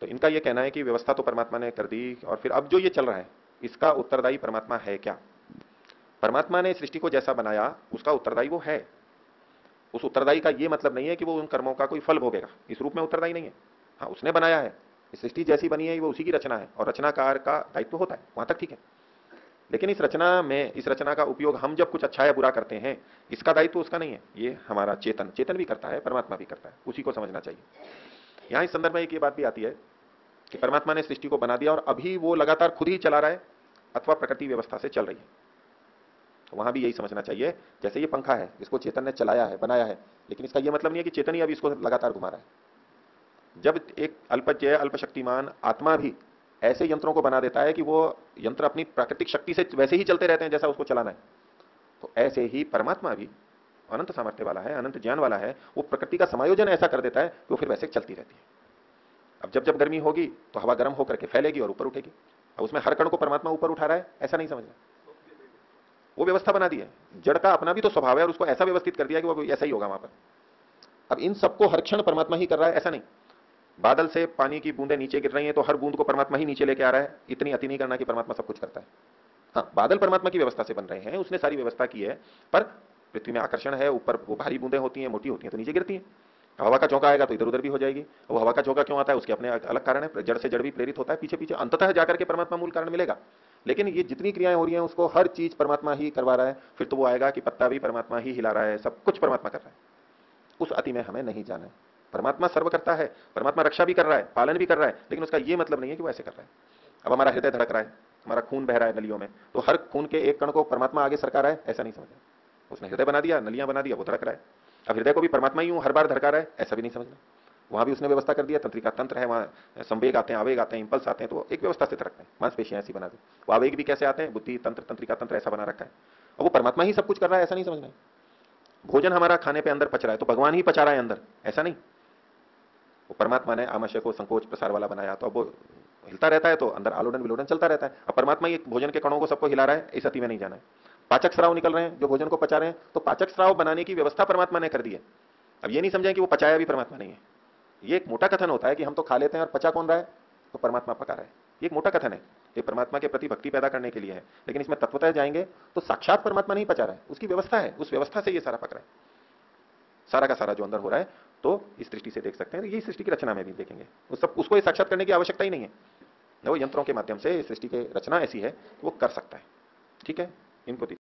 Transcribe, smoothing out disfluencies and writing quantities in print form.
तो इनका यह कहना है कि व्यवस्था तो परमात्मा ने कर दी, और फिर अब जो ये चल रहा है इसका उत्तरदायी परमात्मा है क्या? परमात्मा ने सृष्टि को जैसा बनाया उसका उत्तरदायी वो है। उस उत्तरदायी का ये मतलब नहीं है कि वो उन कर्मों का कोई फल भोगेगा, इस रूप में उत्तरदायी नहीं है। हाँ, उसने बनाया है, सृष्टि जैसी बनी है वो उसी की रचना है, और रचनाकार का दायित्व होता है, वहां तक ठीक है। लेकिन इस रचना में, इस रचना का उपयोग हम जब कुछ अच्छा या बुरा करते हैं, इसका दायित्व उसका नहीं है। ये हमारा चेतन, चेतन भी करता है, परमात्मा भी करता है, उसी को समझना चाहिए। यहां इस संदर्भ में एक ये बात भी आती है कि परमात्मा ने सृष्टि को बना दिया और अभी वो लगातार खुद ही चला रहा है अथवा प्रकृति व्यवस्था से चल रही है। तो वहां भी यही समझना चाहिए, जैसे ये पंखा है, इसको चेतन ने चलाया है, बनाया है, लेकिन इसका यह मतलब नहीं है कि चेतन ही अब इसको लगातार घुमा रहा है। जब एक अल्पज्ञ अल्पशक्तिमान आत्मा भी ऐसे यंत्रों को बना देता है कि वो यंत्र अपनी प्राकृतिक शक्ति से वैसे ही चलते रहते हैं जैसा उसको चलाना है, तो ऐसे ही परमात्मा भी अनंत सामर्थ्य वाला है, अनंत ज्ञान वाला है, वो प्रकृति का समायोजन ऐसा कर देता है कि वो फिर वैसे चलती रहती है। अब जब जब गर्मी होगी तो हवा गर्म होकर के फैलेगी और ऊपर उठेगी। अब उसमें हर कण को परमात्मा ऊपर उठा रहा है ऐसा नहीं समझना, वो व्यवस्था बना दी है। जड़ का अपना भी तो स्वभाव है और उसको ऐसा व्यवस्थित कर दिया कि वो ऐसा ही होगा वहां पर। अब इन सबको हर क्षण परमात्मा ही कर रहा है ऐसा नहीं। बादल से पानी की बूंदें नीचे गिर रही हैं तो हर बूंद को परमात्मा ही नीचे लेके आ रहा है, इतनी अति नहीं करना कि परमात्मा सब कुछ करता है। हाँ, बादल परमात्मा की व्यवस्था से बन रहे हैं, उसने सारी व्यवस्था की है, पर पृथ्वी में आकर्षण है, ऊपर वो भारी बूंदें होती हैं, मोटी होती हैं तो नीचे गिरती हैं। हवा का झोंका आएगा तो इधर उधर भी हो जाएगी। वो हवा का झोंका क्यों आता है, उसके अपने अलग कारण है, जड़ से जड़ भी प्रेरित होता है, पीछे पीछे अंततः जाकर के परमात्मा मूल कारण मिलेगा। लेकिन ये जितनी क्रियाएं हो रही हैं उसको हर चीज परमात्मा ही करवा रहा है। फिर तो वो आएगा कि पत्ता भी परमात्मा ही हिला रहा है, सब कुछ परमात्मा कर रहा है। उस अति में हमें नहीं जाना है। परमात्मा सर्व करता है, परमात्मा रक्षा भी कर रहा है, पालन भी कर रहा है, लेकिन उसका यह मतलब नहीं है कि वो ऐसे कर रहा है। अब हमारा हृदय धड़क रहा है, हमारा खून बह रहा है नलियों में, तो हर खून के एक कण को परमात्मा आगे सरका रहा है ऐसा नहीं समझना। उसने हृदय बना दिया, नलियां बना दिया, वो धड़क रहा है। अब हृदय को भी परमात्मा ही हर बार धड़का रहा है ऐसा भी नहीं समझना। वहां भी उसने व्यवस्था कर दिया, तंत्रिका तंत्र है, वहां संवेग आते हैं, आवेग आते हैं, इंपल्स आते हैं, तो एक व्यवस्था से धड़कते हैं, मांसपेशियां ऐसी बना दी। वो आवेग भी कैसे आते हैं, बुद्धि तंत्र, तंत्रिका तंत्र ऐसा बना रखा है, और वो परमात्मा ही सब कुछ कर रहा है ऐसा नहीं समझना है। भोजन हमारा खाने पे अंदर पच रहा है तो भगवान ही पचा रहा है अंदर ऐसा नहीं। वो परमात्मा ने आमाशय को संकोच प्रसार वाला बनाया, तो अब वो हिलता रहता है तो अंदर आलोडन विलोडन चलता रहता है। अब परमात्मा ही भोजन के कणों को सबको हिला रहा है, इस अति में नहीं जाना है। पाचक स्राव निकल रहे हैं जो भोजन को पचा रहे हैं, तो पाचक स्राव बनाने की व्यवस्था परमात्मा ने कर दी है। अब ये नहीं समझें कि वो पचाया भी परमात्मा नहीं है। ये एक मोटा कथन होता है कि हम तो खा लेते हैं और पचा कौन रहा है, तो परमात्मा पका रहा है। ये एक मोटा कथन है, ये परमात्मा के प्रति भक्ति पैदा करने के लिए है, लेकिन इसमें तत्वतः जाएंगे तो साक्षात परमात्मा नहीं पचा रहा है, उसकी व्यवस्था है, उस व्यवस्था से ये सारा पक रहा है, सारा का सारा जो अंदर हो रहा है। तो इस दृष्टि से देख सकते हैं, ये सृष्टि की रचना में भी देखेंगे, उस सब उसको साक्षात करने की आवश्यकता ही नहीं है। वो यंत्रों के माध्यम से सृष्टि की रचना ऐसी है वो कर सकता है। ठीक है, इनको